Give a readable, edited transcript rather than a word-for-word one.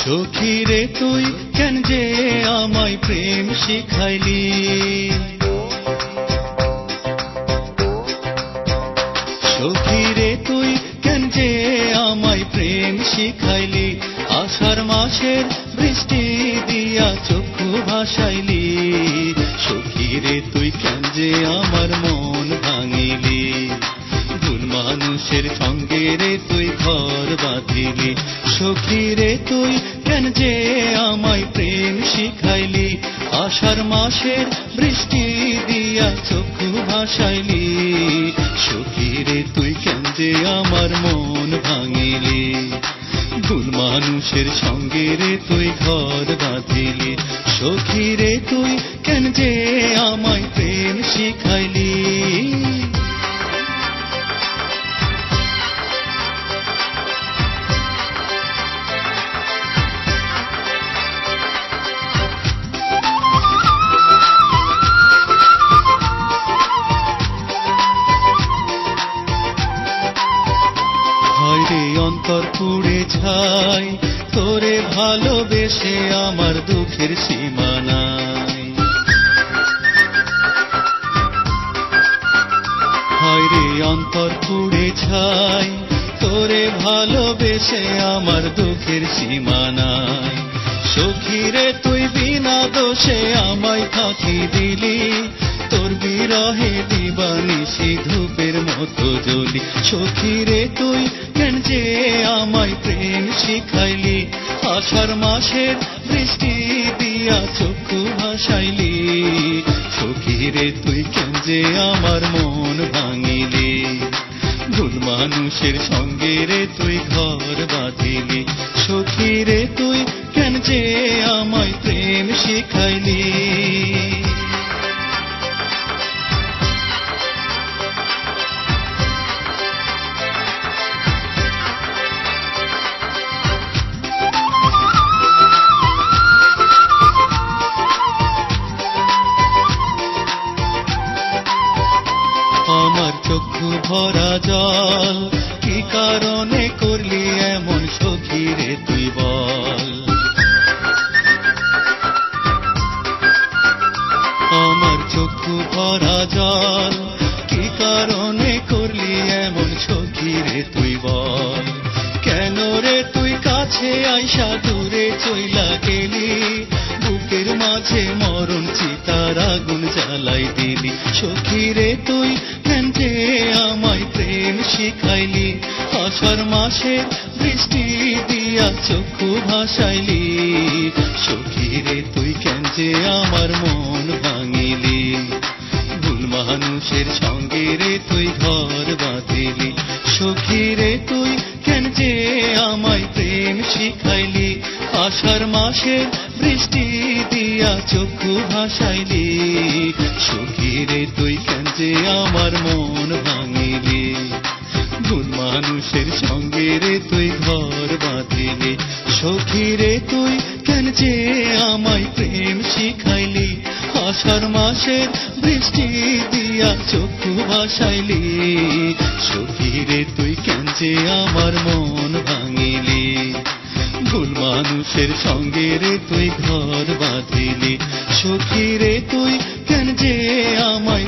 সখী রে তুই কেন যে আমায় প্রেম শিখাইলি, সখী রে তুই কেন যে আমায় প্রেম শিখাইলি, আষাঢ় মাসের বৃষ্টি দিয়া চক্ষু ভাসাইলি, সখী রে তুই কেন যে আমার মন ভাঙিলি, ভুল মানুষের সঙ্গে রে তুই ঘর বাঁধিলি, সখী রে তুই কেন যে আমায় প্রেম শিখাইলি, আষাঢ় মাসের বৃষ্টি দিয়া চক্ষু ভাসাইলি, সখী রে তুই কেন যে আমার মন ভাঙিলি, ভুল মানুষের সঙ্গে রে তুই ঘর বাঁধিলি, সখী রে তুই কেন যে আমায় প্রেম শিখাইলি। অন্তর পুড়ে ছাই তোরে ভালোবেসে আমার দুঃখের সীমা নাই, হায় রে অন্তর পুড়ে ছাই তোরে ভালোবেসে আমার দুঃখের সীমা নাই, সখী রে তুই বিনা দোষে আমায় ফাঁকি দিলি, তোর বিরহে দিবানিশি ধূপের মতো জ্বলি, সখী রে তুই কেন যে আমায় প্রেম শিখাইলি, আষাঢ় মাসের বৃষ্টি দিয়া চক্ষু ভাসাইলি, সখী রে তুই কেন যে আমার মন ভাঙিলি, ভুল মানুষের সঙ্গে রে তুই ঘর বাঁধিলি, সখী রে তুই কেন যে আমায় প্রেম শিখাইলি। আমার চক্ষু ভরা জল কি কারণে করলি এমন, সখী রে তুই বল, আমার চক্ষু ভরা জল কি কারণে করলি এমন, সখী রে তুই বল, কেন রে তুই কাছে আইসা দূরে চইলা গেলি, বুকের মাঝে মরণ চিতার আগুন জ্বালাই দিলি, সখী রে তুই কেন যে আমায় প্রেম শিখাইলি, আষাঢ় মাসের বৃষ্টি দিয়া চক্ষু ভাসাইলি, সখী রে তুই কেন যে আমার মন ভাঙিলি, ভুল মানুষের সঙ্গে রে তুই ঘর বাঁধিলি, সখী রে তুই কেন যে আমায় প্রেম শিখাইলি, আষাঢ় মাসের বৃষ্টি দিয়া চক্ষু ভাসাইলি, সখী রে তুই কেন যে আমার মন ভাঙিলি, ভুল মানুষের সঙ্গে রে তুই ঘর বাঁধিলি, সখী রে তুই কেন যে আমায় প্রেম শিখাইলি, আষাঢ় মাসের বৃষ্টি দিয়া চক্ষু ভাসাইলি, সখী রে তুই কেন যে আমার মন ভাঙিলি, ভুল মানুষের সঙ্গে রে তুই ঘর বাঁধিলি, সখী রে তুই কেন যে আমায়